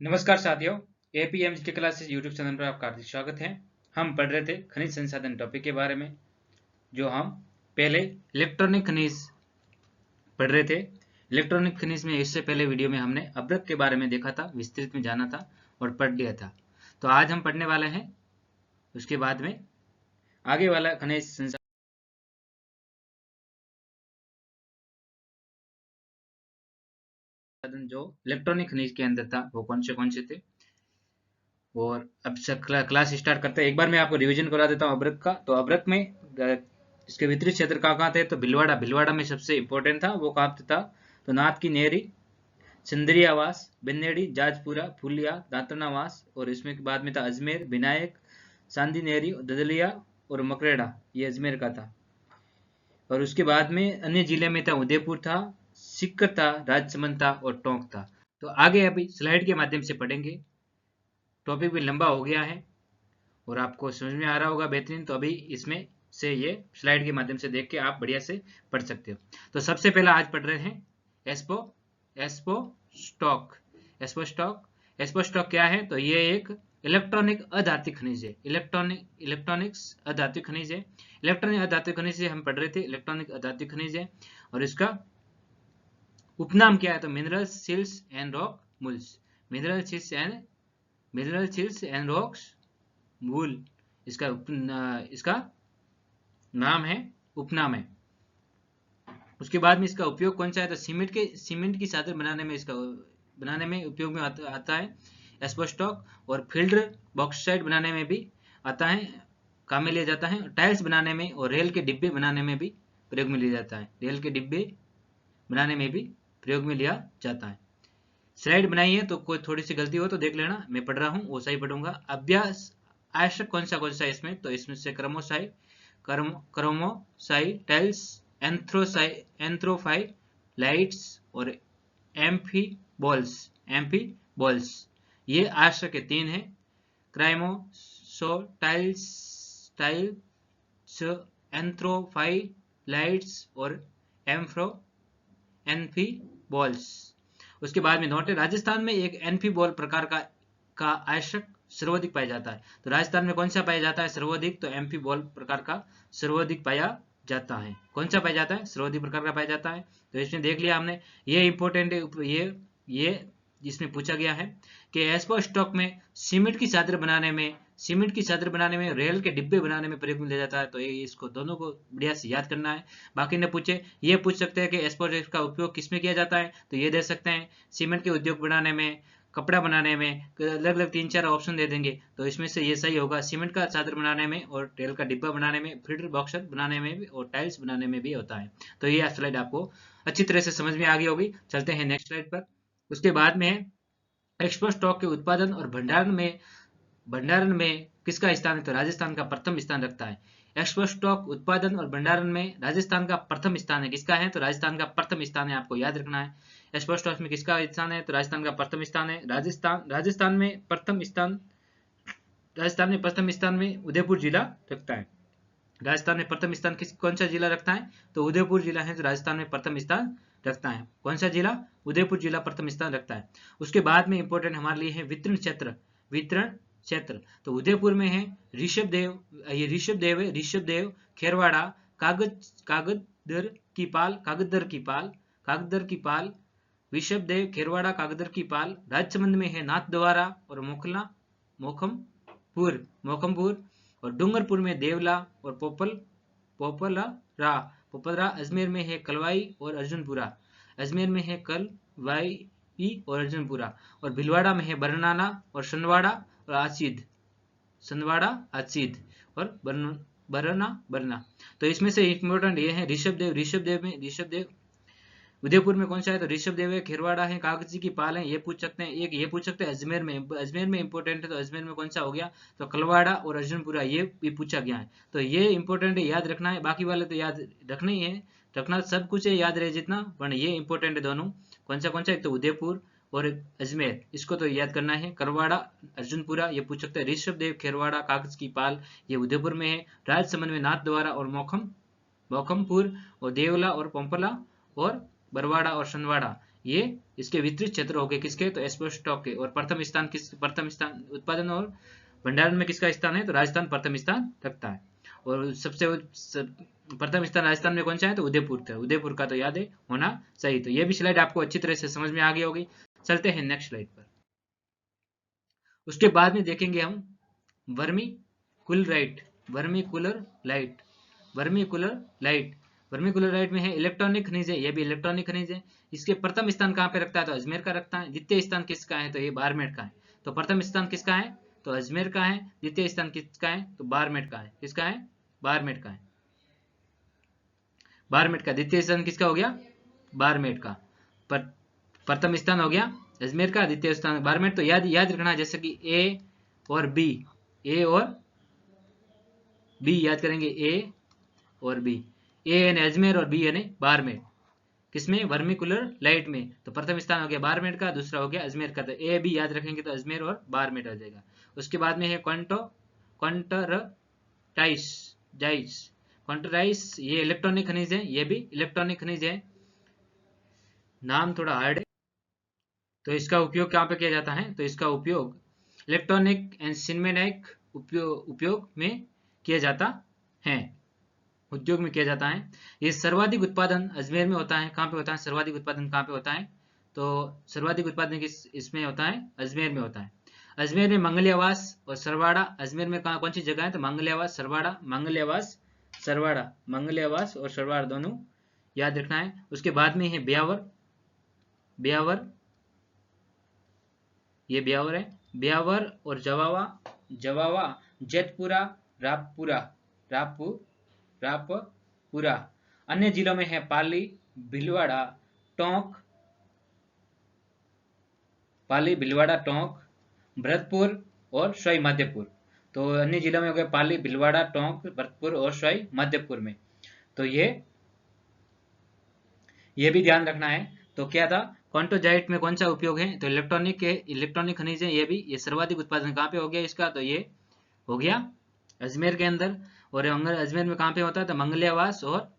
नमस्कार साथियों, एपीएमजी classes YouTube channel पर आपका हार्दिक स्वागत है। हम पढ़ रहे थे खनिज संसाधन टॉपिक के बारे में, जो हम पहले इलेक्ट्रॉनिक खनिज पढ़ रहे थे। इलेक्ट्रॉनिक खनिज में इससे पहले वीडियो में हमने अभ्रक के बारे में देखा था, विस्तृत में जाना था और पढ़ लिया था। तो आज हम पढ़ने वाले हैं उसके बाद में आगे वाला खनिज संसाधन जो इलेक्ट्रॉनिक खनिज के अंदर था वो कौन से थे। और अब से क्लास स्टार्ट करते हैं। एक बार मैं आपको रिवीजन करा देता हूँ अभ्रक का। तो अभ्रक में इसके वितरित क्षेत्र कहाँ थे, तो भिलवाड़ा में सबसे इंपॉर्टेंट था। वो कहाँ था, तो नाथ की नेहरी, चंद्रियावास, बेन्नेड़ी, जाजपुरा, फुलिया, दांतनावास, और इसमें बाद में था अजमेर, विनायक, चांदी नेहरी, ददलिया और मकरेड़ा, ये अजमेर का था। और उसके बाद में अन्य जिले में था उदयपुर था, सीकर था, राजसमंद था और टोंक था। तो आगे अभी स्लाइड के माध्यम से पढ़ेंगे। टॉपिक भी लंबा हो गया है और आपको समझ में आ रहा होगा बेहतरीन। तो अभी इसमें से ये स्लाइड के माध्यम से देख के आप बढ़िया से पढ़ सकते हो। तो सबसे पहला आज पढ़ रहे हैं एस्पो एस्पो स्टॉक। एस्पो स्टॉक क्या है, तो ये एक इलेक्ट्रॉनिक अधात्विक खनिज है। इलेक्ट्रॉनिक्स अधात्विक खनिज है। इलेक्ट्रॉनिक अधात्विक खनिज से हम पढ़ रहे थे, इलेक्ट्रॉनिक अधात्विक खनिज है। और इसका उपनाम क्या है, तो mineral sills and rock mules. Mineral sills and rocks मूल इसका नाम है, उपनाम है। उसके बाद में इसका उपयोग कौन सा है, तो सीमेंट की चादर बनाने में उपयोग में आता है एस्बेस्टॉस। और फील्ड बॉक्साइट बनाने में भी आता है, काम में लिया जाता है। टाइल्स बनाने में और रेल के डिब्बे बनाने में भी प्रयोग में लिया जाता है। रेल के डिब्बे बनाने में भी प्रयोग में लिया जाता है। स्लाइड बनाई है, तो कोई थोड़ी सी गलती हो तो देख लेना। मैं पढ़ रहा हूँ वो सही पढ़ूंगा। अभ्यास आवश्यक कौन सा इसमें, तो इसमें से क्रोमोसाइटाइल्स, एंथ्रोफाइलाइट्स और एम्फीबॉल्स ये आवश्यक है, 3 है। क्राइमोसोटाइल्स, एंथ्रोफाइलाइट्स और एम्फीबॉल्स। उसके बाद में नोट है, राजस्थान में एक एम्फीबॉल प्रकार का आवश्यक सर्वाधिक पाया जाता है। तो राजस्थान में कौन सा पाया जाता है सर्वाधिक, तो एम्फीबॉल प्रकार का सर्वाधिक पाया जाता है। कौन सा पाया जाता है, सर्वाधिक प्रकार का पाया जाता है। तो इसमें देख लिया हमने, ये इंपॉर्टेंट है। ये जिसमें पूछा गया है कि एस्पो स्टॉक में सीमेंट की चादर बनाने में रेल के डिब्बे बनाने में प्रयोग में लिया जाता है। तो ये इसको दोनों को बढ़िया से याद करना है। बाकी ने पूछे, ये पूछ सकते हैं कि एस्पो का उपयोग किसमें किया जाता है, तो ये दे सकते हैं सीमेंट के उद्योग बनाने में, कपड़ा बनाने में, अलग अलग 3-4 ऑप्शन दे देंगे। तो इसमें से ये सही होगा, सीमेंट का चादर बनाने में और रेल का डिब्बा बनाने में, फील्ड बॉक्सर बनाने में भी और टाइल्स बनाने में भी होता है। तो ये स्लाइड आपको अच्छी तरह से समझ में आ गई होगी। चलते हैं नेक्स्ट स्लाइड पर। उसके बाद में एक्सपोर्ट स्टॉक के उत्पादन और भंडारण में किसका स्थान है, तो राजस्थान का प्रथम स्थान रखता है। एक्सपोर्ट स्टॉक उत्पादन और भंडारण में राजस्थान का प्रथम स्थान है। किसका है, तो राजस्थान का प्रथम स्थान है, आपको याद रखना है। एक्सपोर्ट स्टॉक में किसका स्थान है, तो राजस्थान का प्रथम स्थान है। राजस्थान में प्रथम स्थान में उदयपुर जिला रखता है। राजस्थान में प्रथम स्थान कौन सा जिला रखता है, तो उदयपुर जिला है जो राजस्थान में प्रथम स्थान रखता है। कौन सा जिला, उदयपुर जिला प्रथम स्थान रखता है। उसके बाद में इंपॉर्टेंट हमारे लिए है वितरण क्षेत्र। तो उदयपुर में है ऋषभदेव, ये ऋषभदेव खेरवाड़ा, कागदर की पाल, ऋषभदेव खेरवाड़ा, कागदर की पाल। राजसमंद में है नाथद्वारा और मोखमपुर। और डूंगरपुर में देवला और पोपलरा। अजमेर में है कलवाई और अर्जुनपुरा। और भीलवाड़ा में है बरनाना और सनवाड़ा और और बरना। तो इसमें से इंपॉर्टेंट ये है ऋषभदेव उदयपुर में कौन सा है, तो ऋषभदेव है, खेरवाड़ा है, कागजी की पाल है, ये पूछ सकते हैं। एक ये पूछ सकते हैं अजमेर में इंपॉर्टेंट है, तो अजमेर में कौन सा हो गया, तो कलवाड़ा और अर्जुनपुरा, ये भी पूछा गया है। तो ये इंपॉर्टेंट है, याद रखना है। बाकी वाले तो याद रखना ही है, रखना सब कुछ है, याद रहे जितना, पर ये इंपॉर्टेंट है दोनों। कौन सा एक तो उदयपुर और अजमेर, इसको तो याद करना है। करवाड़ा, अर्जुनपुरा, ये पूछ सकते हैं। ऋषभदेव, खेरवाड़ा, कागज की पाल, ये उदयपुर में है। राजसमंद में नाथद्वारा और मोखमपुर, और देवला और पंपला और बरवाड़ा और सनवाड़ा, ये इसके वितरित क्षेत्र हो गए किसके, तो एक्सपोर्ट स्टॉक के। और प्रथम स्थान उत्पादन और भंडारण में किसका स्थान है, तो राजस्थान प्रथम स्थान रखता है। और प्रथम स्थान राजस्थान में कौन सा है, तो उदयपुर का। उदयपुर का तो याद है होना चाहिए। तो ये भी स्लाइड आपको अच्छी तरह से समझ में आ गई होगी। चलते हैं नेक्स्ट स्लाइड पर। उसके बाद में देखेंगे हम vermiculite. Vermiculite vermiculite में है इलेक्ट्रॉनिक खनिज है, ये भी इलेक्ट्रॉनिक खनिज है। इसके प्रथम स्थान कहाँ पे रखता है, तो अजमेर का रखता है। द्वितीय स्थान किसका है, तो ये बारमेर का है। तो प्रथम स्थान किसका है, तो अजमेर का है। द्वितीय स्थान किसका है, तो बारमेर का है। किसका है, बारमेर का है। बारमेर का द्वितीय स्थान किसका हो गया, बारमेर का। प्रथम स्थान हो गया अजमेर का, द्वितीय स्थान बारमेर। तो याद रखना, जैसे कि ए और बी याद करेंगे, ए और बी। ए यानी अजमेर और बी यानी बारमेर। किसमें, वर्मिकुलर लाइट में। तो प्रथम स्थान हो गया बारमेर का, दूसरा हो गया अजमेर का। तो ए बी याद रखेंगे तो अजमेर और बारमेर आ जाएगा। उसके बाद में है क्वांटराइस, ये इलेक्ट्रॉनिक खनिज है, ये भी इलेक्ट्रॉनिक खनिज है। नाम थोड़ा हार्ड है। तो इसका उपयोग कहाँ पे किया जाता है, तो इसका उपयोग इलेक्ट्रॉनिक एंड सिनेमैटिक उपयोग में किया जाता है, उद्योग में किया जाता है। ये सर्वाधिक उत्पादन अजमेर में होता है। कहाँ पे होता है, सर्वाधिक उत्पादन कहाँ पे होता है, तो सर्वाधिक उत्पादन इसमें होता है, अजमेर में होता है। अजमेर में मंगलियावास और सरवाड़ा, अजमेर में कौन सी जगह है, तो मंगलियावास और सरवाड़ा दोनों याद रखना है। उसके बाद में है ब्यावर, ये ब्यावर है। ब्यावर और जवावा, जेतपुरा, रामपुरा। अन्य जिलों में है पाली, भीलवाड़ा, टोंक, भरतपुर और सवाई माधोपुर। तो अन्य जिलों में हो गए पाली, भीलवाड़ा, टोंक, भरतपुर और सवाई माधोपुर में। तो ये भी ध्यान रखना है। तो क्या था, क्वांटोजाइट में कौन सा उपयोग है, तो इलेक्ट्रॉनिक खनिज है। ये सर्वाधिक उत्पादन कहाँ पे हो गया इसका, तो ये हो गया अजमेर के अंदर। और अजमेर में कहाँ पे होता है, तो मंगलियावास और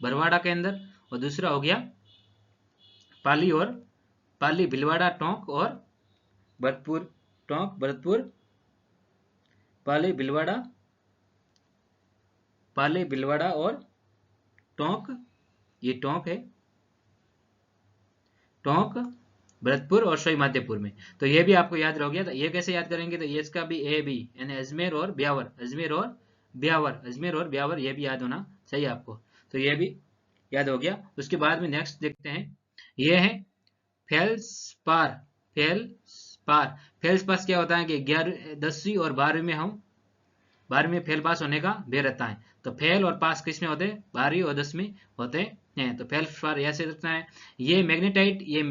बरवाड़ा के अंदर। और दूसरा हो गया पाली, भीलवाड़ा, टोंक और भरतपुर, पाली, भीलवाड़ा और टोंक, ये टोंक है, टोंक, भरतपुर और सवाई माधोपुर में। तो ये भी आपको याद रह गया। तो ये कैसे याद करेंगे, तो ये इसका भी ए बी यानी अजमेर और ब्यावर, ये भी याद होना चाहिए आपको। तो ये भी याद हो गया। उसके बाद में नेक्स्ट देखते हैं, ये है फेल्सपार। फेल्सपास क्या होता है कि 10वीं और 12वीं में 12वीं में फेल पास होने का भय रहता है। तो फेल और पास किस में होते हैं, 12वीं और 10वीं होते हैं। तो फेल्सपार ऐसे रखना है। ये मैग्नेटाइट, ये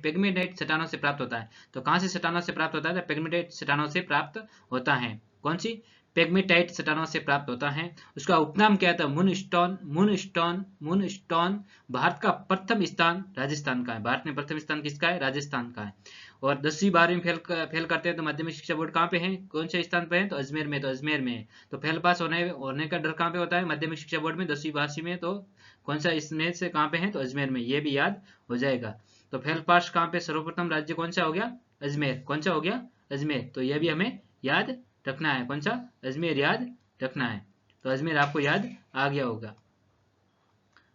पेग्मेटाइट चट्टानों से प्राप्त होता है। तो कहां से चट्टानों से प्राप्त होता है, तो पेग्मेटाइट चट्टानों से प्राप्त होता है। कौन सी, पेग्मेटाइट चट्टानों से प्राप्त होता है। उसका उपनाम क्या था, मूनस्टोन। भारत का प्रथम स्थान राजस्थान का है। भारत में प्रथम स्थान किसका है, राजस्थान का है। और 10वीं 12वीं फेल करते हैं तो माध्यमिक शिक्षा बोर्ड कहाँ पे है, कौन से स्थान पे है, तो अजमेर में। है। तो फेल पास होने का डर कहाँ पे होता है, माध्यमिक शिक्षा बोर्ड में 10वीं 12वीं में। तो कौन सा इसमें से कहाँ पे है, तो अजमेर में। ये भी याद हो जाएगा। तो फेल पास कहाँ पे, सर्वप्रथम राज्य कौन सा हो गया, अजमेर। कौन सा हो गया, अजमेर। तो ये भी हमें याद रखना है। कौन सा, अजमेर याद रखना है। तो अजमेर आपको याद आ गया होगा,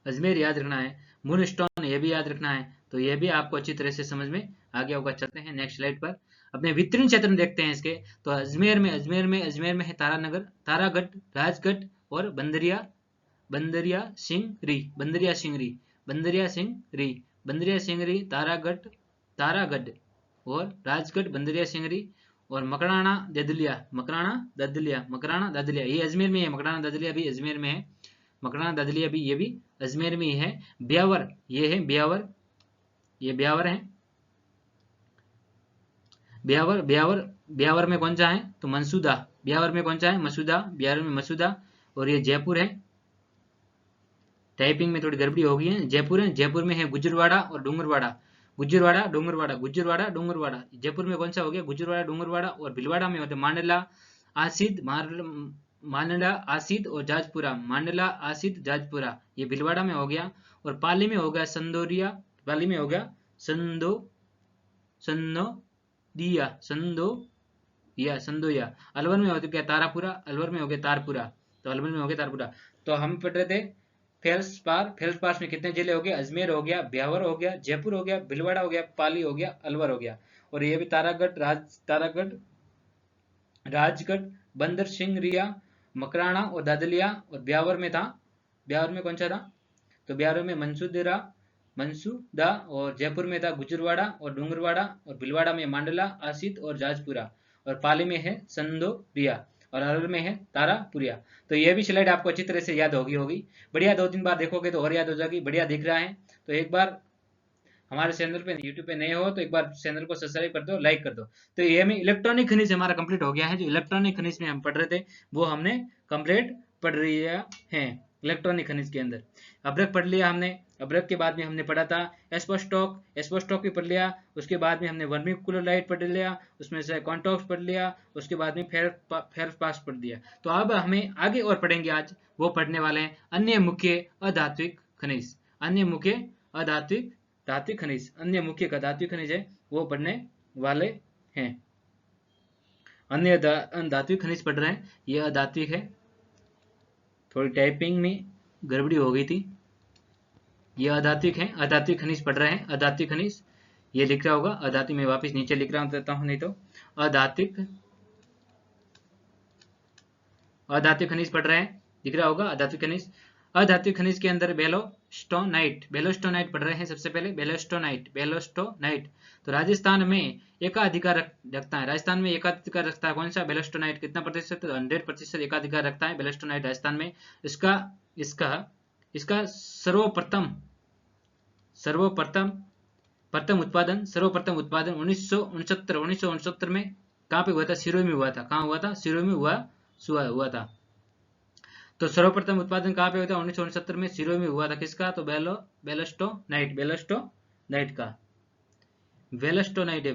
अजमेर याद रखना है। मूनस्टोन ये भी याद रखना है। तो ये भी आपको अच्छी तरह से समझ में आ गया होगा। चलते हैं नेक्स्ट स्लाइड पर, अपने वितरण क्षेत्र में देखते हैं इसके। तो अजमेर में है तारागढ़, राजगढ़ और बंदरिया सिंगरी, तारागढ़ और राजगढ़, बंदरिया सिंगरी और मकराना ददलिया। ये अजमेर में है। मकराना ददलिया भी अजमेर में है। ये भी अजमेर में ही है। ब्यावर, ये है ब्यावर, ये ब्यावर है। ब्यावर में कौन सा है, तो मंसूदा। ब्यावर में कौन सा है, मसूदा। और ये जयपुर है। टाइपिंग में थोड़ी गड़बड़ी हो गई है। जयपुर है। जयपुर में है गुजरवाड़ा और डूंगरवाड़ा। जयपुर में कौन सा हो गया, गुजरवाड़ा, डूंगरवाड़ा। और भीलवाड़ा में होते मांडला आसिद और जाजपुरा। ये भीलवाड़ा में हो गया। और पाली में हो गया संदोरिया, पाली में हो गया संदोया। अलवर में हो गया तारापुरा, अलवर में हो गया तारपुरा, तो अलवर में हो गया तारपुरा। तो हम पढ़ रहे थे फेल्सपार में कितने जिले हो गए, अजमेर हो गया, ब्यावर हो गया, जयपुर हो गया, भीलवाड़ा हो गया, पाली हो गया, अलवर हो गया। और ये भी तारागढ़, राजगढ़, बंदर सिंह, मकराना और दादलिया, और ब्यावर में था, ब्यावर में कौन सा था, तो ब्यावर में मनसूदा, और जयपुर में था गुजरवाड़ा और डूंगरवाड़ा, और भीलवाड़ा में मांडला, आसित और जाजपुरा, और पाली में है संदोरिया, और अलवर में है तारापुरिया। तो ये भी स्लाइड आपको अच्छी तरह से याद होगी। बढ़िया, 2-3 बार देखोगे तो और याद हो जाएगी। बढ़िया दिख रहा है तो एक बार हमारे चैनल पे यूट्यूब पे नए हो तो एक बार चैनल को सब्सक्राइब कर दो, लाइक कर दो। तो ये में इलेक्ट्रॉनिक खनिज हमारा कंप्लीट हो गया है। जो इलेक्ट्रॉनिक खनिज में हम पढ़ रहे थे वो हमने कंप्लीट पढ़ लिया है। इलेक्ट्रॉनिक खनिज के अंदर अब्रक पढ़ लिया हमने। अब्रक के बाद में हमने पढ़ा था एस्बेस्टॉस भी पढ़ लिया। उसके बाद में हमने वर्मिकुलोलाइट पढ़ लिया, उसमें से कॉन्टॉक्स पढ़ लिया, उसके बाद में फेल्सपार पढ़ दिया। तो अब हमें आगे और पढ़ेंगे, आज वो पढ़ने वाले हैं अन्य मुख्य अधात्विक खनिज। अन्य मुख्य अधात्विक खनिज, अन्य मुख्य धात्विक खनिज है वो पढ़ने वाले हैं। अन्य धात्विक खनिज पढ़ रहे हैं, ये अधात्विक है। थोड़ी टाइपिंग में गड़बड़ी हो गई थी। ये अधात्विक है, अधात्विक खनिज पढ़ रहे हैं। अधात्विक खनिज ये लिख रहा होगा, अधात्विक में वापस नीचे लिख रहा हूं नहीं तो अधात्विक खनिज पढ़ रहे हैं, दिख रहा होगा अधात्विक खनिज। अधात्विक खनिज के अंदर बेलोस्टोनाइट पढ़ रहे हैं। सबसे पहले बेलोस्टोनाइट तो राजस्थान में एकाधिकार रखता है। राजस्थान में एकाधिकार रखता है कौन सा, बेलोस्टोनाइट। कितना प्रतिशत, 100% एकाधिकार रखता है बेलोस्टोनाइट राजस्थान में। इसका सर्वप्रथम उत्पादन 1969 में कहाँ पे हुआ था, सिरोही में हुआ था। कहाँ हुआ था, सिरोही में हुआ था। तो सर्वप्रथम उत्पादन कहाँ पे हुआ था, 1969 में सिरोही में हुआ था। किसका, तो बेलोस्टोनाइट का। वेलस्टोनाइट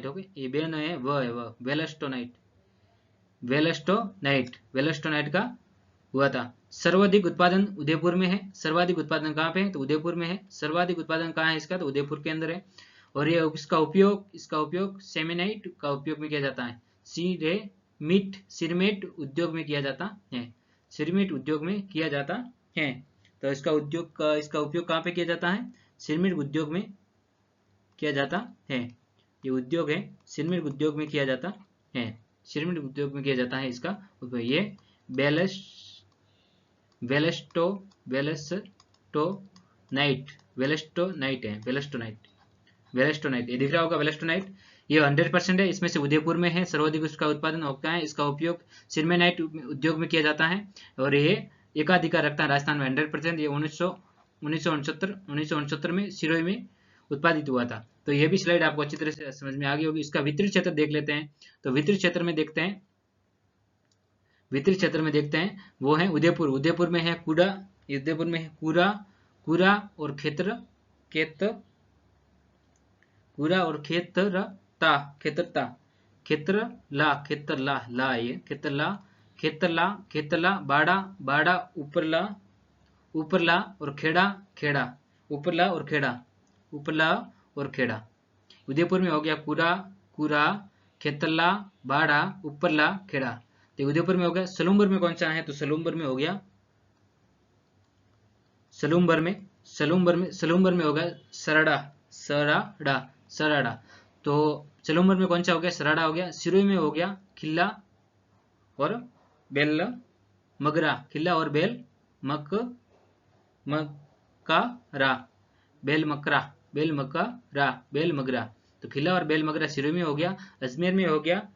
हो गया, ये बेन है वो वेलस्टोनाइट का हुआ था। सर्वाधिक उत्पादन उदयपुर में है। सर्वाधिक उत्पादन कहाँ पे है, तो उदयपुर में है। सर्वाधिक उत्पादन कहाँ है इसका, तो उदयपुर के अंदर है। और ये इसका उपयोग सेमेनाइट का उपयोग में किया जाता है। सिरमेट उद्योग में किया जाता है। सिरमेट उद्योग में किया जाता है। तो इसका उपयोग कहाँ पे किया जाता है, सिरमेट उद्योग में किया जाता है। ये उद्योग है, सिरमेट उद्योग में किया जाता है। सिरमेट उद्योग में किया जाता है इसका उपयोग। ये वेलस्टोनाइट ये दिख रहा होगा, वेलस्टोनाइट ये 100% है। इसमें से उदयपुर में है, सर्वाधिक उसका उत्पादन होता है। इसका उपयोग सिरमेनाइट उद्योग में किया जाता है और ये एकाधिकार रखता है राजस्थान में 100%। ये 1969 में सिरोही में उत्पादित हुआ था। तो ये भी स्लाइड आपको अच्छी तरह से समझ में आ गई होगी। इसका वितरित क्षेत्र देख लेते हैं। तो वितरित क्षेत्र में देखते हैं वो है उदयपुर। उदयपुर में है कूरा और खेतरला, बाड़ा, उपरला और खेड़ा। उदयपुर में हो गया कूरा, खेतरला, बाड़ा, उपरला, खेड़ा। तो उदयपुर में हो गया। सलूम्बर में कौन सा है, तो सलूम्बर में हो गया सलूम्बर में हो गया सराड़ा। तो सलूम्बर में कौन सा हो गया, सराड़ा हो गया। सिरोही में हो गया खिल्ला और बेल मगरा। बेल मगरा। तो खिल्ला और बेल मगरा सिरोही में हो गया। अजमेर में हो गया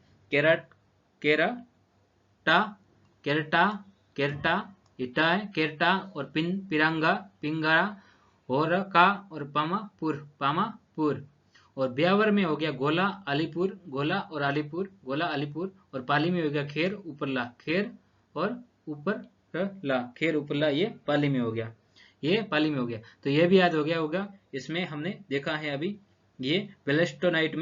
केरटा और पिंगरा और पामापुर। और ब्यावर में हो गया गोला अलीपुर और पाली में हो गया खेर उपरला। ये पाली में हो गया। तो ये भी याद हो गया होगा। इसमें हमने देखा है अभी ये वेलस्टोनाइट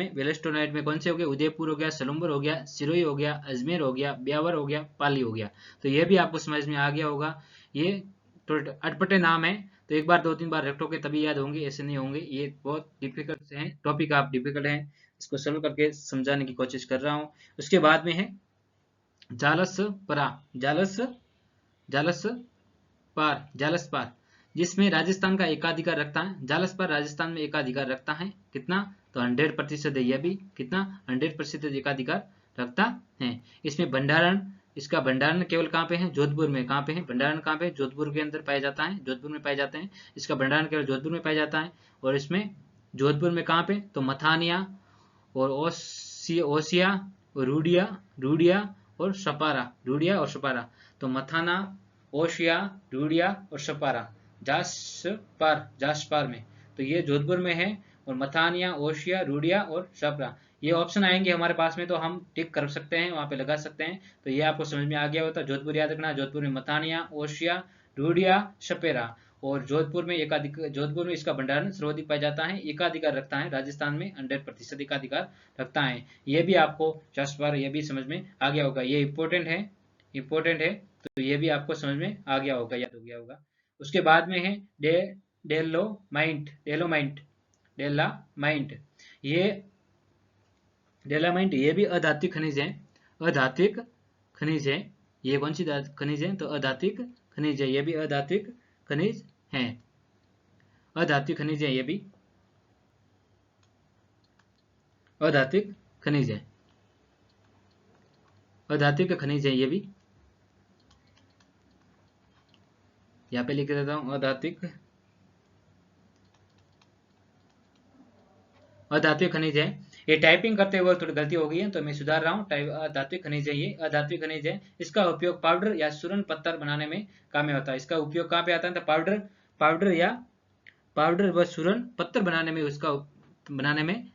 में कौन से हो गए, उदयपुर हो गया, सलूम्बर हो गया, सिरोही हो गया, अजमेर हो गया, ब्यावर हो गया, पाली हो गया। तो ये भी आपको समझ में आ गया होगा। ये थोड़े अटपटे नाम है तो एक बार 2-3 बार रटोगे तभी याद होंगे, ऐसे नहीं होंगे। ये बहुत डिफिकल्ट हैं टॉपिक, आप डिफिकल्ट हैं, इसको सॉल्व करके समझाने की कोशिश कर रहा हूँ। उसके बाद में है जालसपरा, जालसपार, जिसमें राजस्थान का एकाधिकार रखता है। जालसपार राजस्थान में एकाधिकार रखता है, कितना, तो 100% है। यह भी कितना, 100% एकाधिकार रखता है। इसमें भंडारण, इसका भंडारण केवल कहाँ पे है, जोधपुर में। कहाँ पे है भंडारण, कहाँ पे, जोधपुर के अंदर पाया जाता है, जोधपुर में पाए जाते हैं। इसका भंडारण केवल जोधपुर में पाया जाता है। और इसमें जोधपुर में कहाँ पे, तो मथानिया और ओसिया और रूडिया और सपारा। तो मथाना, ओशिया, रूडिया और सपारा जासपार में, तो ये जोधपुर में है। और मथानिया, ओशिया, रूडिया और सपारा, ये ऑप्शन आएंगे हमारे पास में, तो हम टिक कर सकते हैं, वहां पे लगा सकते हैं। तो ये आपको समझ में आ गया होता है। जोधपुर याद रखना, जोधपुर में मथानिया, ओशिया, रूडिया, सपेरा। और जोधपुर में इसका भंडारण सर्वाधिक पाया जाता है, एकाधिकार रखता है। राजस्थान में 100% एकाधिकार रखता है। ये भी आपको जासपार, ये भी समझ में आ गया होगा। ये इंपॉर्टेंट है, तो ये भी आपको समझ में आ गया होगा, याद हो गया होगा। उसके बाद में है डेलोमाइट, ये भी अधात्विक खनिज है। ये कौन सी खनिज है, तो अधात्विक खनिज है। ये भी अधात्विक खनिज है, ये भी अधात्विक खनिज है, ये भी यहाँ पे लिख देता हूँ, अधात्विक खनिज है। ये टाइपिंग करते हुए थोड़ी गलती हो गई है, तो मैं सुधार रहा हूँ। अधात्विक खनिज है, ये अधात्विक खनिज है। इसका उपयोग पाउडर या सूरन पत्थर बनाने में काम में होता है। इसका उपयोग कहाँ पे आता है, तो पाउडर व सूरन पत्थर बनाने में,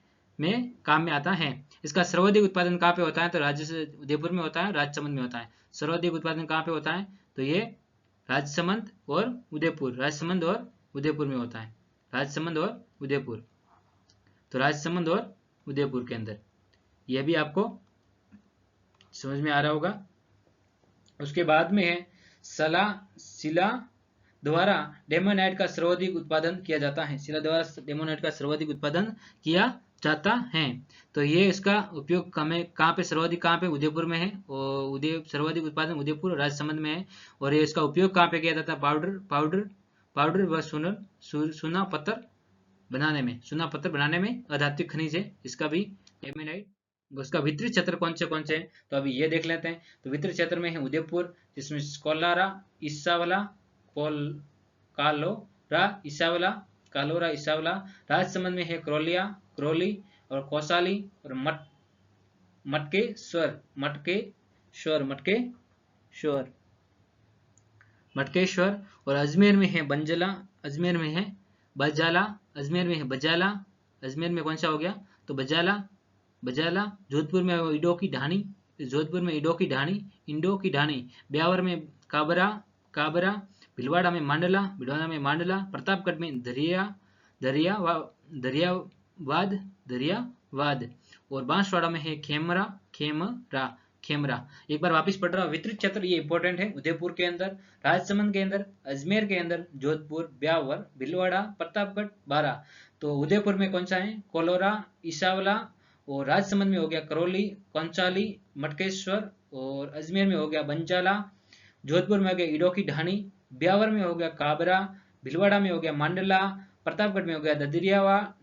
काम में आता है। इसका सर्वाधिक उत्पादन कहाँ पे होता है, तो उदयपुर में होता है, राजसमंद में होता है। सर्वाधिक उत्पादन कहाँ पे होता है, तो ये राजसमंद और उदयपुर में होता है। राजसमंद और उदयपुर के अंदर, यह भी आपको समझ में आ रहा होगा। उसके बाद में है शिला द्वारा डेमोनाइट का सर्वाधिक उत्पादन किया जाता है। शिला द्वारा डेमोनाइट का सर्वाधिक उत्पादन किया जाता है। तो ये इसका उपयोग कहाँ पे सर्वाधिक, कहाँ पे, उदयपुर में है। और सर्वाधिक उत्पादन उदयपुर और राजसमंद में है। और ये इसका उपयोग कहाँ पे किया जाता है, पाउडर व सुना पत्थर बनाने में अधात्विक खनिज है। इसका भी डेमोनाइट। उसका वितरित क्षेत्र कौन से हैं, तो अभी ये देख लेते हैं। तो वितरित क्षेत्र में है उदयपुर, जिसमें कोलारा, इसावला, कालोरा, इसावला। राजसमंद में है क्रोली और कौसाली और मटकेश्वर। और अजमेर में है बजाला। अजमेर में कौन सा हो गया, तो बजाला। जोधपुर में इंडो की ढाणी। ब्यावर में काबरा। भीलवाड़ा में मांडला। प्रतापगढ़ में दरियावाद। और बांसवाड़ा में है खेमरा। एक बार वापस पढ़ रहा हूं। वितरित क्षेत्र ये इंपॉर्टेंट है। उदयपुर के अंदर, राजसमंद के अंदर, अजमेर के अंदर, जोधपुर, ब्यावर, भीलवाड़ा, प्रतापगढ़, बारा। तो उदयपुर में कौन सा है, कोलोरा, इसावला। और राजसमंद में हो गया करौली, कंचाली, मटकेश्वर। और अजमेर में हो गया बंजाला। जोधपुर में हो गया इडोकी ढाणी। ब्यावर में हो गया काबरा। भीलवाड़ा में हो गया मांडला। प्रतापगढ़ में हो गया ददरियावाद।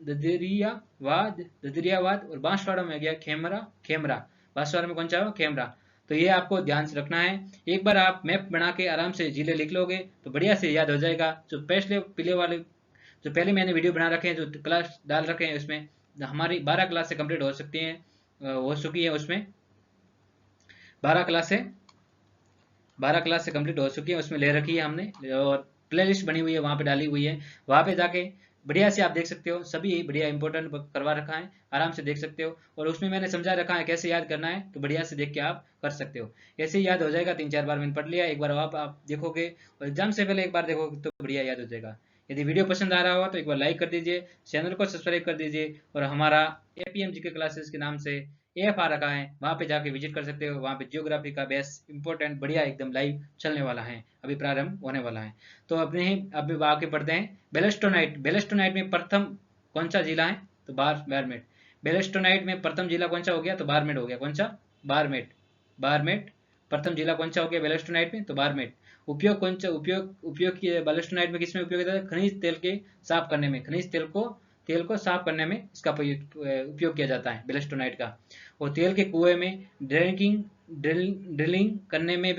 और बांसवाड़ा में हो गया खेमरा। बांसवाड़ा में कौन सा हो, खेमरा। तो ये आपको ध्यान से रखना है। एक बार आप मैप बना के आराम से जिले लिख लोगे तो बढ़िया से याद हो जाएगा। जो पिछले वाले जो पहले मैंने वीडियो बना रखे हैं, जो क्लास डाल रखे हैं, उसमें हमारी 12 क्लास से कंप्लीट हो चुकी है। उसमें 12 क्लास से कंप्लीट हो चुकी है, उसमें ले रखी है हमने। और प्लेलिस्ट बनी हुई है, वहां पे डाली हुई है। वहां पे जाके बढ़िया से आप देख सकते हो, सभी बढ़िया इंपॉर्टेंट करवा रखा है, आराम से देख सकते हो। और उसमें मैंने समझा रखा है कैसे याद करना है, तो बढ़िया से देख के आप कर सकते हो। ऐसे ही याद हो जाएगा। 3-4 बार मैंने पढ़ लिया, एक बार आप देखोगे और एग्जाम से पहले एक बार देखोगे तो बढ़िया याद हो जाएगा। यदि वीडियो पसंद आ रहा हो तो एक बार लाइक कर दीजिए, चैनल को सब्सक्राइब कर दीजिए, और हमारा APM GK क्लासेस के नाम से AF आ रखा है, वहाँ पे जाके विजिट कर सकते हो। वहाँ पे जियोग्राफी का बेस इंपॉर्टेंट बढ़िया एकदम लाइव चलने वाला है, अभी प्रारंभ होने वाला है। तो अपने ही अभी आगे बढ़ते हैं। बेलेस्टोनाइट, बेलेस्टोनाइट में प्रथम कौन सा जिला है? तो बारमेर। बेलेस्टोनाइट में प्रथम जिला कौन सा हो गया? तो बारमेर हो गया। कौन सा? बारमेर। बारमेर प्रथम जिला कौन सा हो गया बेलेस्टोनाइट में? तो बारमेर। उपयोग कौन सा उपयोग किया बेलेस्टोनाइट में? किसमें उपयोग होता है? खनिज तेल के साफ करने में, खनिज तेल को साफ करने में इसका उपयोग किया जाता है बेलेस्टोनाइट का। और तेल के कुएं में ड्रिलिंग करने में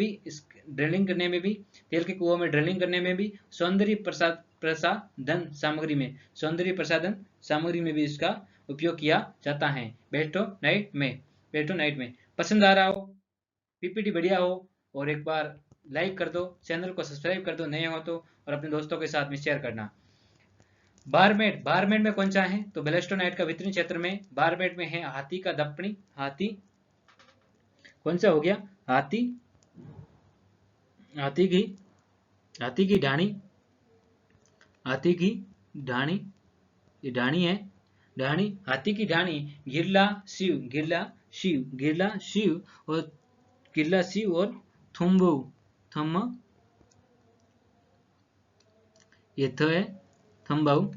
भी तेल के कुओं में ड्रिलिंग करने में भी, सौंदर्य प्रसाधन सामग्री में भी इसका उपयोग किया जाता है बेलेस्टोनाइट में। पसंद आ रहा हो, PPT बढ़िया हो, और एक बार लाइक कर दो, चैनल को सब्सक्राइब कर दो नए हो तो, और अपने दोस्तों के साथ में शेयर करना। बारमेर में कौन सा है? तो बेलेस्टोनाइट का वितरण क्षेत्र में बारमेर में है हाथी का दपनी, हाथी कौन सा हो गया? हाथी की ढाणी, ये ढाणी है, हाथी की ढाणी, गिरला शिव और थम्बऊ, ये थ है, थम्बऊ,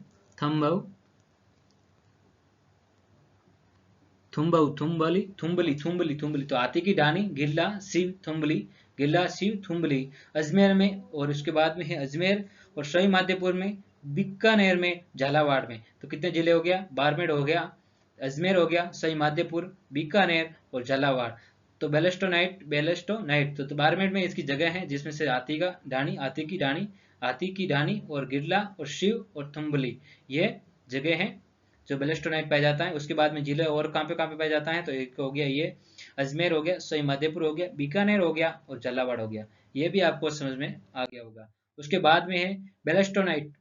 थुम्बली। तो हाथी की ढाणी, गिरला शिव, थुम्बली अजमेर में, और उसके बाद में है अजमेर, और सवाई माधोपुर में, बीकानेर में, झालावाड़ में। तो कितने जिले हो गया? बारमेर हो गया, अजमेर हो गया, सवाई माधोपुर, बीकानेर और झालावाड़। तो बेलेस्टोनाइट तो बारमेर में इसकी जगह है, जिसमें से हाथी की ढाणी और गिरला और शिव और थुम्बली ये जगह है जो बेलेस्टोनाइट पाया जाता है। उसके बाद में जिले और कहाँ पे पाया जाता है? तो एक हो गया ये अजमेर हो गया, सवाई माधोपुर हो गया, बीकानेर हो गया और झालावाड़ हो गया। ये भी आपको समझ में आ गया होगा। उसके बाद में है बेलेस्टोनाइट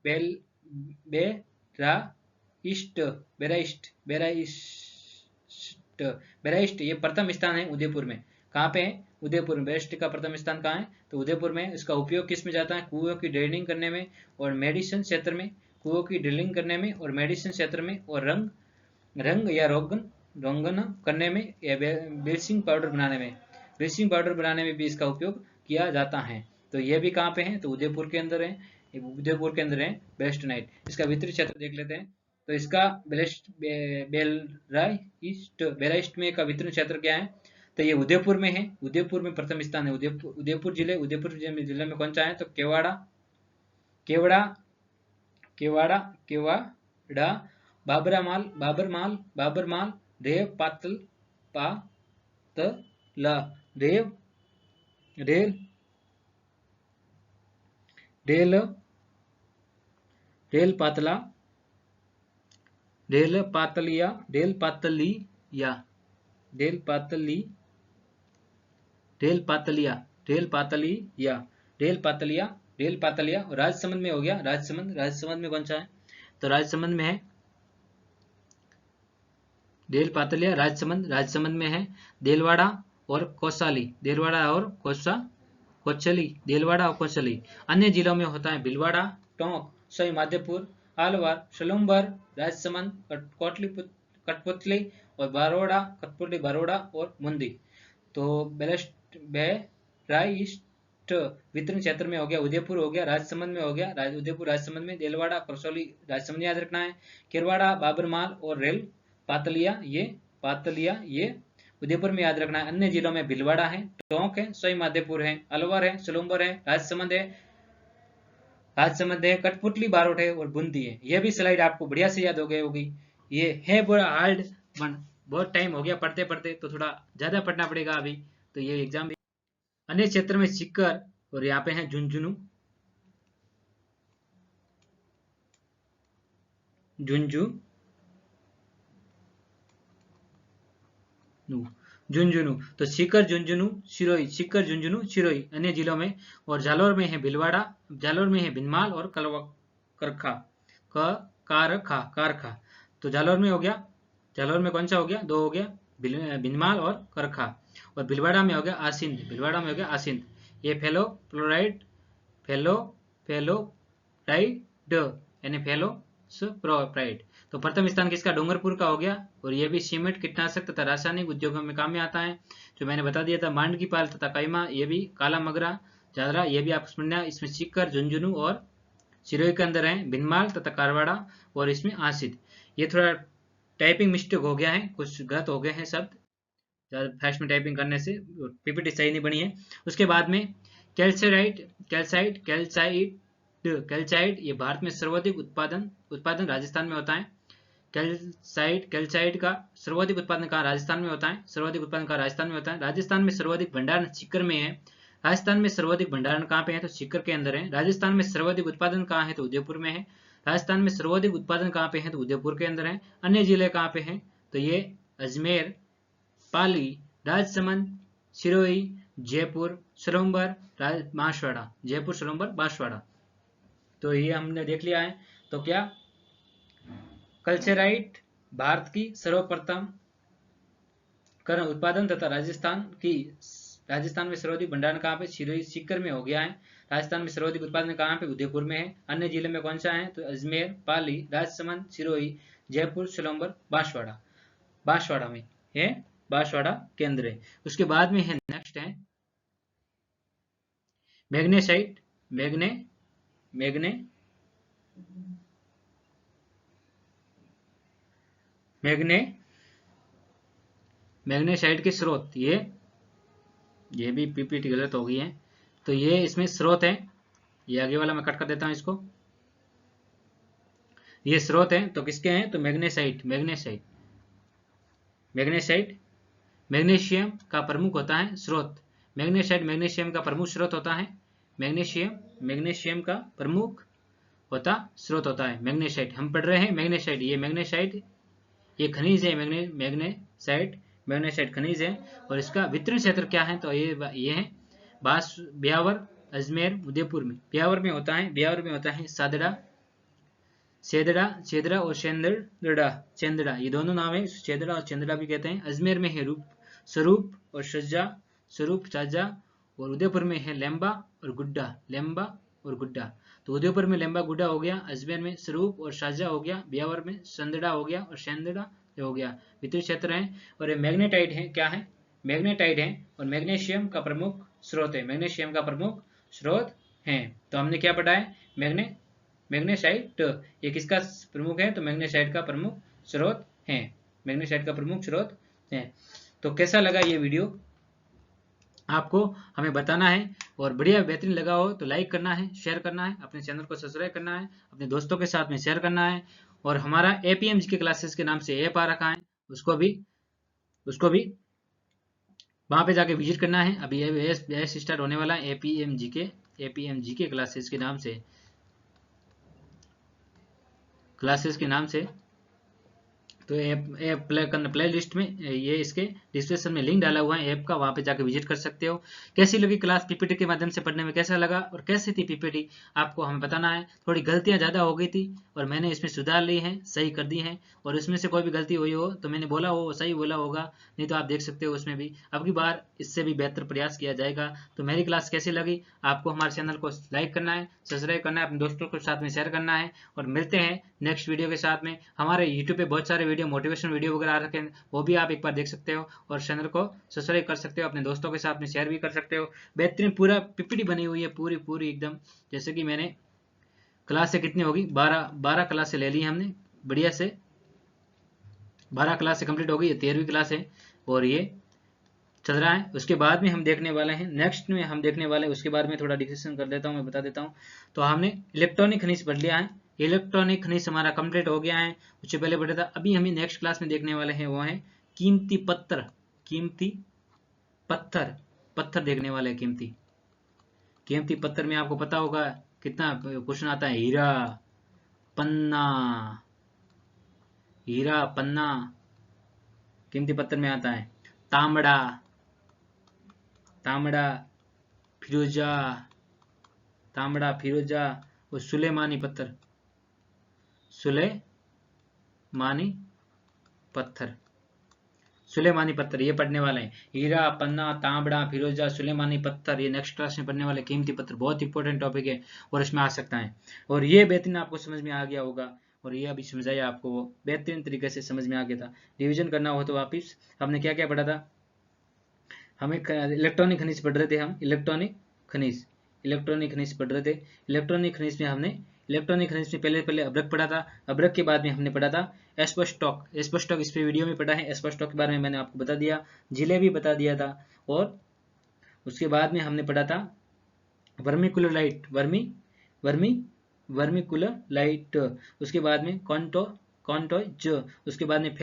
बेराइस्ट, ये प्रथम स्थान है उदयपुर में। कहाँ पे है? उदयपुर में। बेराइस्ट का प्रथम स्थान कहाँ है? तो उदयपुर में। इसका उपयोग किस में जाता है? कुओं की ड्रेनिंग करने में और मेडिसिन क्षेत्र में, कुओं की ड्रिलिंग करने में और मेडिसिन क्षेत्र में, और रंग या रोगन करने में, या ब्लीचिंग पाउडर बनाने में भी इसका उपयोग किया जाता है। तो ये भी कहाँ पे है? तो उदयपुर के अंदर है, बेलेस्टोनाइट। इसका वितरित क्षेत्र देख लेते हैं। तो इसका बेराइस्ट में का वितरण क्षेत्र क्या है? तो ये उदयपुर में है, उदयपुर में प्रथम स्थान है। उदयपुर जिले में कौन सा है? तो केवाड़ा, बाबरमाल, रेव पातलिया। और राजसमंद में हो गया, राजसमंद में कौन सा है? तो राजसमंद में है डेल पातलिया, राजसमंद में है। देलवाड़ा और कोसाली, कोचली। अन्य जिलों में होता है भीलवाड़ा, टोंक, सवाई माधोपुर, अलवर, सलूम्बर, राजसमंद, कठपुतली और बरोड़ा और मुंदी। तो बेराइस्ट वितरण क्षेत्र में हो गया, उदयपुर हो गया, राजसमंद में हो गया, उदयपुर राजसमंद में, देलवाड़ा करसौली राजसमंद याद रखना है, किरवाड़ा बाबरमाल और रेल पातलिया ये उदयपुर में याद रखना है। अन्य जिलों में भीलवाड़ा है, टोंक है, सवाई माधोपुर है, अलवर है, सलूम्बर है, राजसमंद है, कठपुतली, बारोट है और बूंदी है। ये भी स्लाइड आपको बढ़िया से याद हो गई होगी। ये है बड़ा हार्ड, बहुत टाइम हो गया पढ़ते पढ़ते, तो थोड़ा ज्यादा पढ़ना पड़ेगा अभी, तो ये एग्जाम भी। अन्य क्षेत्र में सीकर, और यहाँ पे है झुंझुनू, तो सीकर, झुंझुनू, सिरोही अन्य जिलों में। और जालोर में है भीलवाड़ा, जालोर में है भिनमाल और कारखा। तो जालोर में हो गया, जालोर में कौन सा हो गया? दो हो गया, भिनमाल और करखा। और भीलवाड़ा में हो गया आसिंद। ये फेलोराइट यानी फेलोस्प्रोराइट। तो प्रथम स्थान किसका, डूंगरपुर का हो गया। और ये भी सीमेंट, कीटनाशक तथा रासायनिक उद्योगों में काम में आता है, जो मैंने बता दिया था। मांड की पाल तथा कैमा, ये भी काला मगरा जादरा, ये भी आपको समझना। इसमें सीकर, झुंझुनू और सिरोही के अंदर है। भिनमाल तथा कारवाड़ा और इसमें आसिद। ये थोड़ा टाइपिंग मिस्टेक हो गया है, कुछ गलत हो गए हैं शब्द, ज़्यादा फास्ट में टाइपिंग करने से पीपीटी सही नहीं बनी है। उसके बाद में कैल्साइट, कैल्साइट ये भारत में सर्वाधिक उत्पादन राजस्थान में होता है। कैल्साइट का सर्वाधिक उत्पादन कहाँ, राजस्थान में होता है। सर्वाधिक उत्पादन कहाँ, राजस्थान में होता है। राजस्थान में सर्वाधिक भंडारण सीकर में है। राजस्थान में सर्वाधिक भंडारण कहाँ पे है, तो सीकर के अंदर है। राजस्थान में सर्वाधिक उत्पादन कहाँ है, तो उदयपुर में है। राजस्थान में सर्वाधिक उत्पादन कहाँ पे है, तो उदयपुर के अंदर है। अन्य जिले कहाँ पे हैं, तो ये अजमेर, पाली, राजसमंद, सिरोही, जयपुर, सरोवर, बांसवाड़ा, जयपुर, सरोवर, बांसवाड़ा। तो ये हमने देख लिया है। तो क्या कल्चराइट भारत की सर्वप्रथम करण उत्पादन तथा राजस्थान में सर्वाधिक भंडारण कहाँ पे, सिरोही सीकर में हो गया है। राजस्थान में सर्वाधिक उत्पादन कहाँ पे, उदयपुर में है। अन्य जिले में कौन सा है, तो अजमेर, पाली, राजसमंद, सिरोही, जयपुर, सलोम्बर, बांसवाड़ा में है, बांसवाड़ा केंद्र है। उसके बाद में है, नेक्स्ट है मैग्नेसाइट, मैग्नेसाइट के स्रोत। ये भी पीपीटी गलत हो गई है। तो ये इसमें स्रोत है, ये आगे वाला मैं कट कर देता हूं इसको। ये स्रोत है, तो किसके हैं, तो मैग्नेसाइट मैग्नीशियम का प्रमुख होता है स्रोत। मैग्नीशियम का प्रमुख स्रोत होता है। मैग्नीशियम का प्रमुख स्रोत होता है मैग्नेसाइट। हम पढ़ रहे हैं मैग्नेसाइट, ये खनिज है। मैग्नेसाइट खनिज है। और इसका वितरण क्षेत्र क्या है, तो ये है ब्यावर, अजमेर, उदयपुर में। ब्यावर में होता है सेदड़ा और चेंदड़ा, ये दोनों नाम है, सेदड़ा और चेंदड़ा भी कहते हैं। अजमेर में है स्वरूप और साजा, और उदयपुर में है लेम्बा और गुड्डा। तो उदयपुर में लेम्बा गुड्डा हो गया, अजमेर में स्वरूप और साजा हो गया, ब्यावर में संदड़ा हो गया और सेंदड़ा हो गया। वितरित क्षेत्र है। और ये मैग्नेटाइट है, क्या है, मैग्नेटाइट है और मैग्नीशियम का प्रमुख स्रोत है। तो हमने क्या पढ़ा है, मैग्नेसाइट ये किसका प्रमुख है, तो मैग्नेसाइट का प्रमुख स्रोत है। तो कैसा लगा ये वीडियो, आपको हमें बताना है। और बढ़िया बेहतरीन लगा हो तो लाइक करना है, शेयर करना है, अपने चैनल को सब्सक्राइब करना है, अपने दोस्तों के साथ में शेयर करना है। और हमारा APMG के क्लासेस के नाम से ऐप आ रखा है, उसको भी वहां पे जाके विजिट करना है। अभी बैच स्टार्ट होने वाला है APMG के क्लासेस के नाम से। तो ऐप प्ले लिस्ट में ये इसके डिस्क्रिप्शन में लिंक डाला हुआ है ऐप का, वहां पे जाके विजिट कर सकते हो। कैसी लगी क्लास, पीपीटी के माध्यम से पढ़ने में कैसा लगा और कैसी थी पीपीटी, आपको हमें बताना है। थोड़ी गलतियां ज़्यादा हो गई थी और मैंने इसमें सुधार ली हैं, सही कर दी हैं। और उसमें से कोई भी गलती हुई हो तो मैंने बोला हो सही बोला होगा, नहीं तो आप देख सकते हो उसमें भी। अब की बार इससे भी बेहतर प्रयास किया जाएगा। तो मेरी क्लास कैसी लगी, आपको हमारे चैनल को लाइक करना है, सब्सक्राइब करना है, अपने दोस्तों के साथ में शेयर करना है। और मिलते हैं नेक्स्ट वीडियो के साथ में। हमारे यूट्यूब पे बहुत सारे वीडियो, मोटिवेशन वीडियो वगैरह आ रखे हैं, वो भी आप एक बार देख सकते हो। और चैनल को सब्सक्राइब कर सकते हो, अपने दोस्तों के साथ में शेयर भी कर सकते हो। बेहतरीन पूरा पीपीटी बनी हुई है, पूरी एकदम, जैसे कि मैंने क्लासें कितनी होगी, 12 क्लासें ले ली हमने, बढ़िया से 12 क्लासें कंप्लीट हो गई, ये 13वीं क्लास है और ये चल रहा है। उसके बाद में हम देखने वाले हैं, नेक्स्ट में हम देखने वाले हैं, उसके बाद में थोड़ा डिस्कशन कर देता हूँ, मैं बता देता हूँ। तो हमने इलेक्ट्रॉनिक खनिज पढ़ लिया है, इलेक्ट्रॉनिक खनिज हमारा कंप्लीट हो गया है, उससे पहले पढ़ा था। अभी हमें नेक्स्ट क्लास में देखने वाले हैं वो है कीमती पत्थर देखने वाले हैं। कीमती पत्थर में आपको पता होगा कितना क्वेश्चन आता है, हीरा पन्ना कीमती पत्थर में आता है। तांबड़ा फिरोजा और सुलेमानी पत्थर सुलेमानी पत्थर ये पढ़ने वाले हैं। हीरा, पन्ना, तांबड़ा, फिरोजा, सुलेमानी पत्थर, ये नेक्स्ट क्लास में पढ़ने वाले कीमती पत्थर, बहुत इंपॉर्टेंट टॉपिक है और इसमें आ सकता है। और ये बेहतरीन आपको समझ में आ गया होगा, और ये अभी समझाया आपको वो बेहतरीन तरीके से समझ में आ गया था। रिवीजन करना हो तो वापिस हमने क्या क्या पढ़ा था, हमें इलेक्ट्रॉनिक खनिज पढ़ रहे थे, हम इलेक्ट्रॉनिक खनिज पढ़ रहे थे। इलेक्ट्रॉनिक खनिज में हमने पहले अब्रक पढ़ा था। अब्रक के बाद में हमने पढ़ा था एस्बेस्टॉक। एस्बेस्टॉक इस पे वीडियो में पढ़ा है, एस्बेस्टॉक के बारे में मैंने आपको बता दिया, जिले भी बता दिया था। और उसके बाद में हमने पढ़ा था वर्मिकुलराइट, वर्मिकुलराइट। उसके बाद में कॉन्टोज, उसके बाद में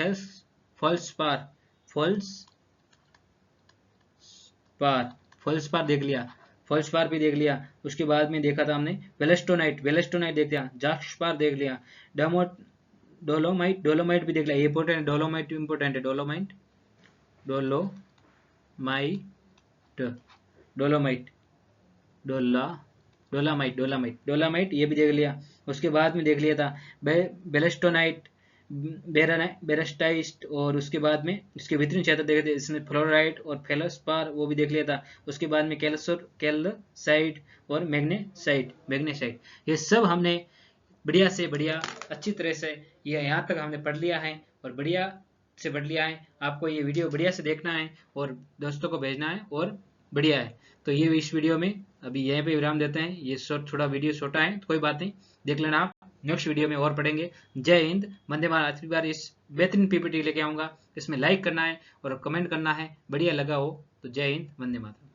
फेल्सपार देख लिया, फेल्सपार भी देख लिया। उसके बाद में देखा था हमने वेलेस्टोनाइट देख लिया, जास्पार देख लिया, डोलोमाइट भी देख लिया। इंपॉर्टेंट है, डोलोमाइट इंपॉर्टेंट है, डोलामाइट ये भी देख लिया। उसके बाद में देख लिया था बेलेस्टोनाइट, बेरस्टाइस्ट, और उसके बाद में इसके वितरण क्षेत्र देखे थे, इसमें फ्लोराइड और फेलोस्पार वो भी देख लिया था। उसके बाद में कैल्साइट और मैग्नेसाइट, ये सब हमने बढ़िया से बढ़िया अच्छी तरह से ये यहाँ तक हमने पढ़ लिया है, और बढ़िया से पढ़ लिया है। आपको ये वीडियो बढ़िया से देखना है और दोस्तों को भेजना है, और बढ़िया है। तो ये इस वीडियो में अभी यहीं पे विराम देते हैं। ये थोड़ा वीडियो छोटा है तो कोई बात नहीं, देख लेना आप, नेक्स्ट वीडियो में और पढ़ेंगे। जय हिंद, वंदे मातरम। अगली बार इस बेहतरीन पीपीटी लेके आऊंगा, इसमें लाइक करना है और कमेंट करना है, बढ़िया लगा हो तो जय हिंद, वंदे मातरम।